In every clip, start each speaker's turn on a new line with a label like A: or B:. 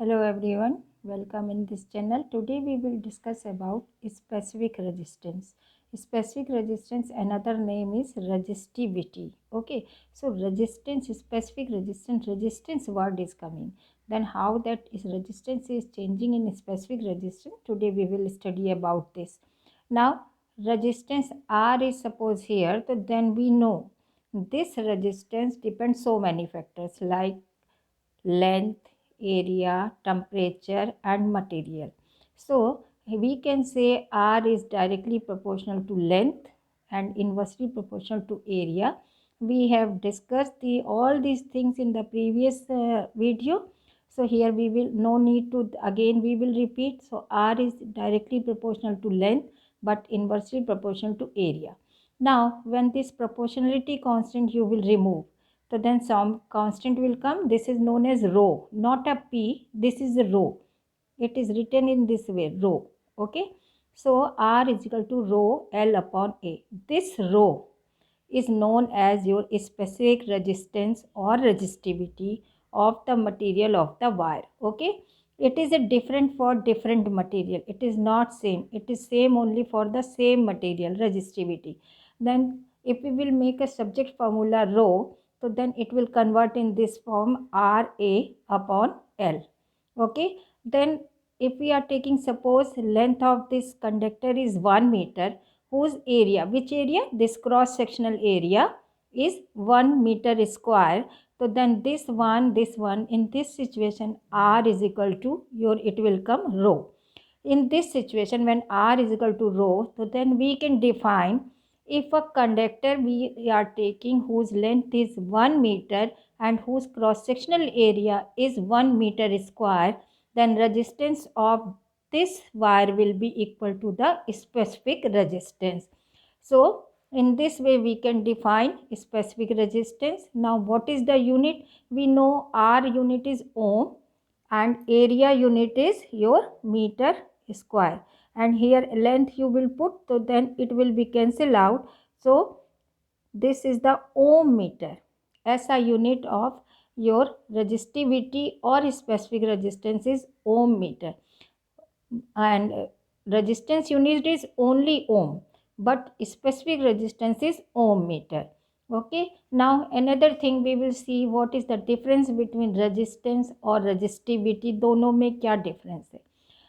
A: Hello everyone, welcome in this channel. Today we will discuss about specific resistance. Specific resistance, another name is resistivity. Okay, so resistance, specific resistance word is coming. Then how that is resistance is changing in specific resistance. Today we will study about this. Now resistance R is suppose here, so then we know this resistance depends so many factors like length, area, temperature and material. So we can say R is directly proportional to length and inversely proportional to area. We have discussed all these things in the previous video. So here we will no need to again we will repeat. So R is directly proportional to length but inversely proportional to area. Now when this proportionality constant you will remove, so then some constant will come. This is known as rho, not a p. This is a rho. It is written in this way, rho. Okay. So R is equal to rho L upon A. This rho is known as your specific resistance or resistivity of the material of the wire. Okay. It is a different for different material. It is not same. It is same only for the same material resistivity. Then if we will make a subject formula rho, so then it will convert in this form RA upon L. Okay. Then if we are taking suppose length of this conductor is 1 meter, whose area, which area, this cross sectional area is 1 meter square. So then this one in this situation R is equal to your, it will come rho. In this situation when R is equal to rho, so then we can define if a conductor we are taking whose length is 1 meter and whose cross sectional area is 1 meter square, then resistance of this wire will be equal to the specific resistance. So in this way we can define specific resistance. Now what is the unit? We know R unit is ohm and area unit is your meter square, and here length you will put, so then it will be cancelled out. So this is the ohm meter. SI unit of your resistivity or specific resistance is ohm meter, and resistance unit is only ohm, but specific resistance is ohm meter. Okay, now another thing we will see what is the difference between resistance or resistivity, दोनों में क्या difference है.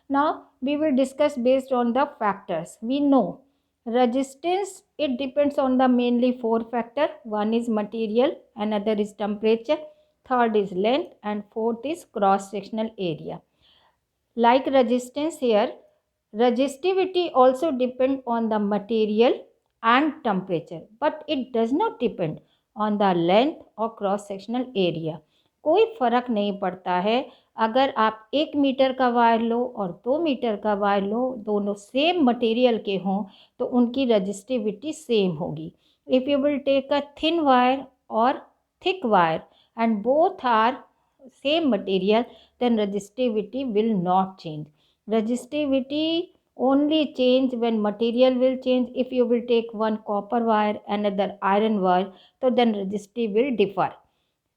A: Now we will discuss based on the factors. We know resistance, it depends on the mainly four factor. One is material, another is temperature, third is length, and fourth is cross sectional area. Like resistance here, resistivity also depend on the material and temperature, but it does not depend on the length or cross sectional area. कोई फर्क नहीं पड़ता है अगर आप 1 metre का wire लो और 2 metre का वायर लो, दोनों सेम मटेरियल के हों तो उनकी रजिस्टिविटी सेम होगी. If you will take a thin wire और thick wire and both are same material, then resistivity will not change. Resistivity only change when material will change. If you will take one copper wire, another iron wire, so then resistivity will differ.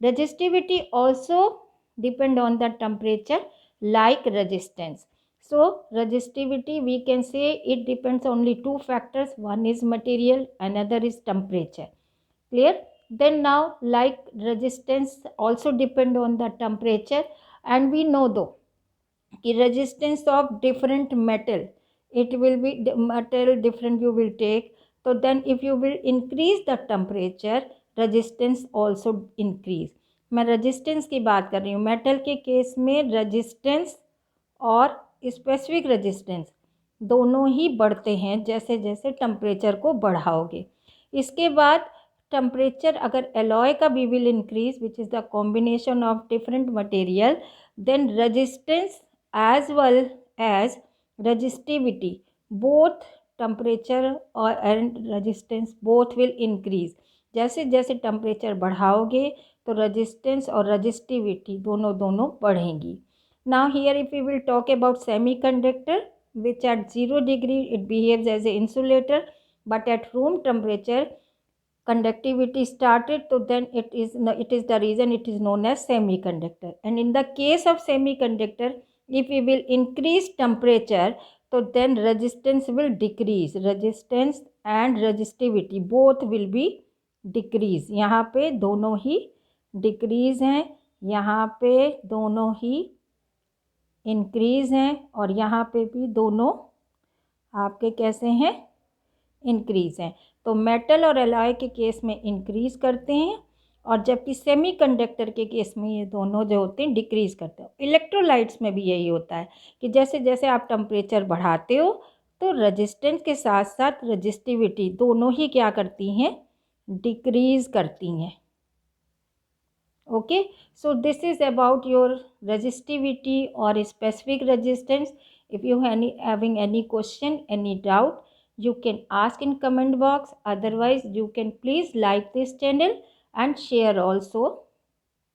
A: Resistivity also depend on the temperature like resistance. So resistivity we can say it depends only two factors. One is material, another is temperature. Clear? Then now like resistance also depend on the temperature, and we know though resistance of different metal, it will be metal different you will take, so then if you will increase the temperature resistance also increase. मैं resistance की बात कर रही हूँ. Metal के case में resistance और specific resistance दोनों ही बढ़ते हैं जैसे जैसे टेम्परेचर को बढ़ाओगे. इसके बाद टेम्परेचर अगर एलॉय का भी will increase which is the combination of different material, then resistance as well as resistivity, both temperature और and resistance both will increase. जैसे जैसे टेम्परेचर बढ़ाओगे तो रेजिस्टेंस और रजिस्टिविटी दोनों दोनों बढ़ेंगी. Now here if we will talk about semiconductor, which at 0 degree it behaves as an insulator, but at room temperature conductivity started, so then it is the reason it is known as semiconductor. And in the case of semiconductor, if we will increase temperature, so then resistance will decrease. Resistance and resistivity both will be decrease. यहाँ पे दोनों ही decrease हैं, यहाँ पे दोनों ही increase हैं, और यहाँ पे भी दोनों आपके कैसे हैं, इंक्रीज़ हैं. तो मेटल और एलॉय के केस में इंक्रीज़ करते हैं, और जबकि सेमीकंडक्टर के केस में ये दोनों जो होते हैं डिक्रीज़ करते हैं. इलेक्ट्रोलाइट्स में भी यही होता है कि जैसे जैसे आप टेम्परेचर बढ़ाते हो तो रेजिस्टेंस के साथ साथ रेजिस्टिविटी दोनों ही क्या करती हैं, डिक्रीज़ करती हैं. Okay, so this is about your resistivity or specific resistance. If you having any question, any doubt, you can ask in comment box. Otherwise, you can please like this channel and share also.